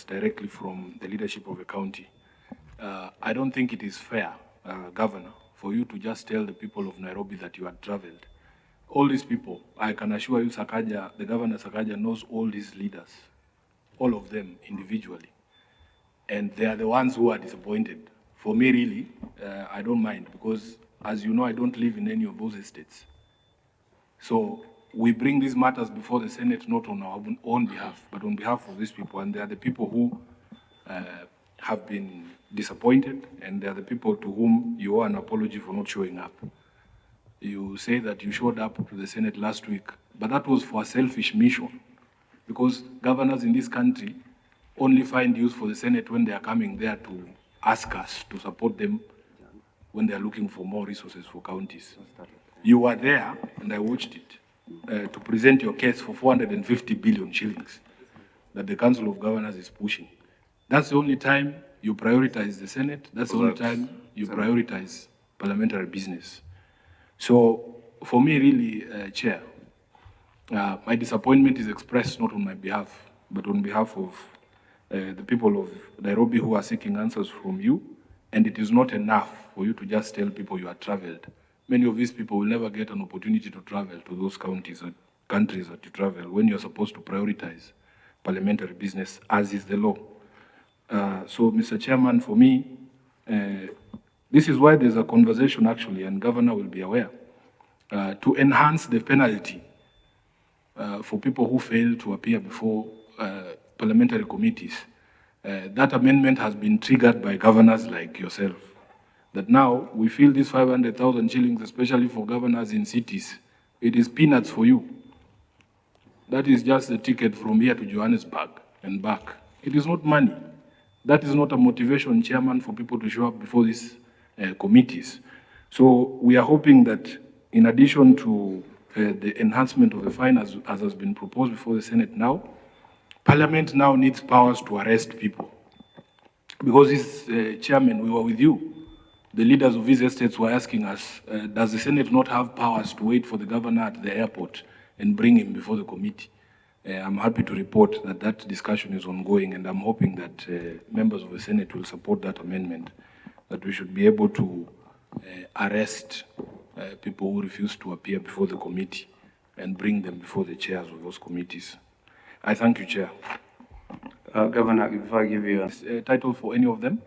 directly from the leadership of a county. I don't think it is fair, Governor, for you to just tell the people of Nairobi that you had traveled. All these people, I can assure you, Sakaja, the Governor Sakaja knows all these leaders, all of them individually. And they are the ones who are disappointed. For me, really, I don't mind because, as you know, I don't live in any of those estates. So we bring these matters before the Senate, not on our own behalf, but on behalf of these people. And they are the people who have been disappointed, and they are the people to whom you owe an apology for not showing up. You say that you showed up to the Senate last week, but that was for a selfish mission, because governors in this country only find use for the Senate when they are coming there to ask us to support them when they are looking for more resources for counties. You were there, and I watched it, to present your case for 450 billion shillings that the Council of Governors is pushing. That's the only time you prioritize the Senate. That's the only time you prioritize parliamentary business. So, for me, really, Chair, my disappointment is expressed not on my behalf, but on behalf of the people of Nairobi who are seeking answers from you. And it is not enough for you to just tell people you have traveled. Many of these people will never get an opportunity to travel to those counties or countries that you travel when you're supposed to prioritize parliamentary business, as is the law. So, Mr. Chairman, for me, this is why there's a conversation actually, and Governor will be aware, to enhance the penalty for people who fail to appear before parliamentary committees. That amendment has been triggered by governors like yourself. That now we feel this 500,000 shillings, especially for governors in cities, it is peanuts for you. That is just the ticket from here to Johannesburg and back. It is not money. That is not a motivation, Chairman, for people to show up before these committees. So we are hoping that in addition to the enhancement of the fine as has been proposed before the Senate now, Parliament now needs powers to arrest people. Because this, Chairman, we were with you. The leaders of these estates were asking us, does the Senate not have powers to wait for the governor at the airport and bring him before the committee? I'm happy to report that that discussion is ongoing, and I'm hoping that members of the Senate will support that amendment, that we should be able to arrest people who refuse to appear before the committee and bring them before the chairs of those committees. I thank you, Chair. Governor, if I give you a title for any of them?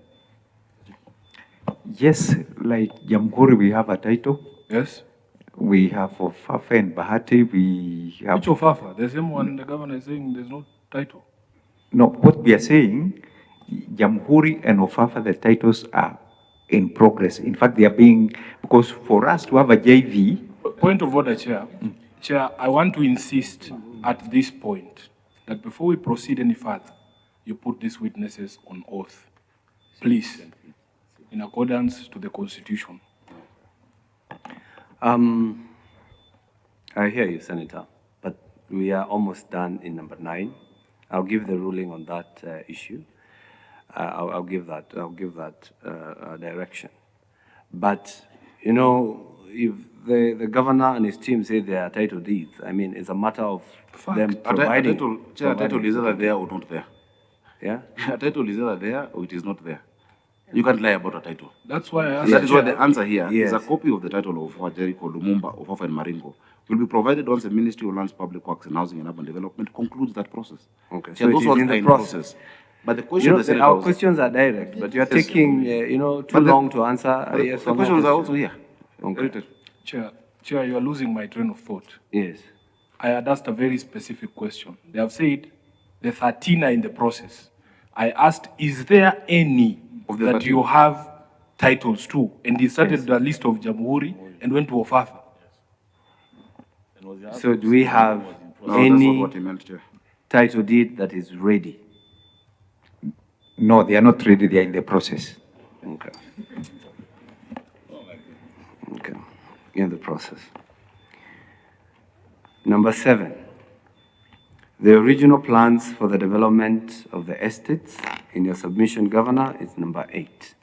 Yes, like Jamhuri, we have a title. Yes. We have for Fafa and Bahati, we have... Which of Fafa? The same one the governor is saying there's no title. No, what we are saying, Jamhuri and Ofafa, the titles are in progress. In fact, they are being, because for us to have a JV... Point of order, Chair. Chair, I want to insist at this point that before we proceed any further, you put these witnesses on oath. Please, in accordance to the Constitution. I hear you, Senator, but we are almost done in number 9. I'll give the ruling on that issue. I'll give that direction. But, you know, if the governor and his team say they are title deeds, I mean, it's a matter of them providing. A title is either there or not there. Yeah? A title is either there or it is not there. You can't lie about a title. That's why I asked. That is why the answer here yes. is a copy of the title of Jericho, Lumumba, of Fafa and Maringo will be provided once the Ministry of Lands, Public Works and Housing and Urban Development concludes that process. Okay, so those ones are in process. But the question, our questions are direct, but you are taking, too long to answer. Yes, the questions are also here. Okay. Chair, you are losing my train of thought. Yes. I had asked a very specific question. They have said the 13 are in the process. I asked, is there any of that 13? You have titles to? And he started the list of Jamhuri and went to Ofafa. So do we have any title deed that is ready? No, they are not ready. They are in the process. Okay. Okay. In the process. Number 7. The original plans for the development of the estates in your submission, Governor, is number 8.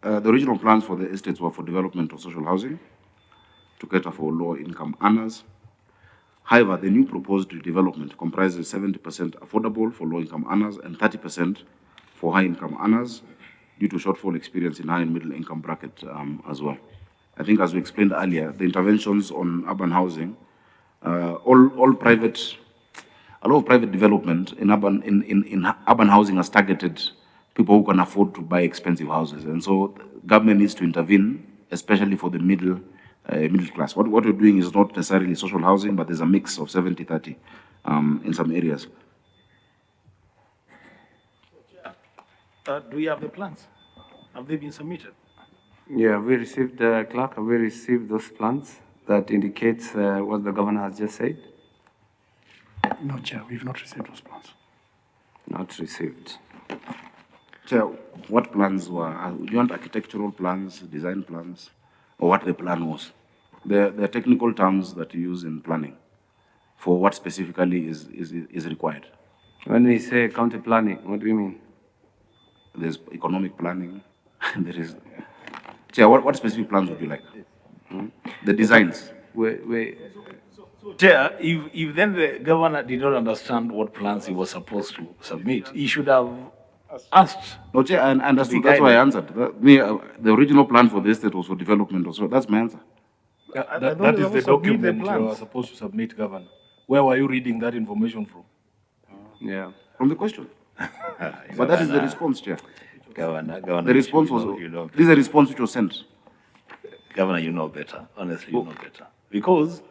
The original plans for the estates were for development of social housing, to cater for low-income earners, However, the new proposed redevelopment comprises 70% affordable for low-income earners and 30% for high-income earners due to shortfall experience in high and middle-income bracket as well. I think, as we explained earlier, the interventions on urban housing, a lot of private development in urban housing has targeted people who can afford to buy expensive houses, and so government needs to intervene, especially for the middle class. What we're doing is not necessarily social housing, but there's a mix of 70-30 in some areas. Do we have the plans? Have they been submitted? Yeah, we received, Clerk, have we received those plans that indicates what the governor has just said? No, Chair, we've not received those plans. Not received. Chair, what plans were, do you want architectural plans, design plans, or what the plan was? The technical terms that you use in planning for what specifically is required. When we say county planning, what do you mean? There's economic planning, there is... Chair, what specific plans would you like? The designs. Chair, if then the governor did not understand what plans he was supposed to submit, he should have asked. No, Chair, I understood. That's why I answered. The original plan for the estate was for development also. That's my answer. That is the document you are supposed to submit, Governor. Where were you reading that information from? Yeah. From the question. But that is the response, Chair. Governor, The response was, this is a response which was sent. Governor, you know better. Honestly, you know better. Because,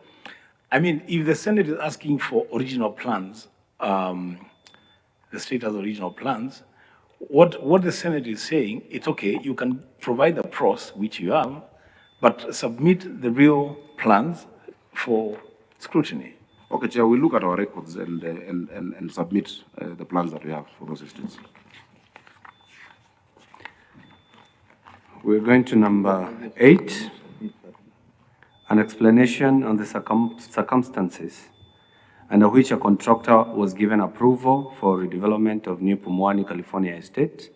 I mean, if the Senate is asking for original plans, the state has original plans, what the Senate is saying, it's okay, you can provide the pros, which you have, but submit the real plans for scrutiny. Okay, Chair, we'll look at our records and submit the plans that we have for those estates. We're going to number 8, an explanation on the circumstances under which a contractor was given approval for redevelopment of New Pumwani, California estate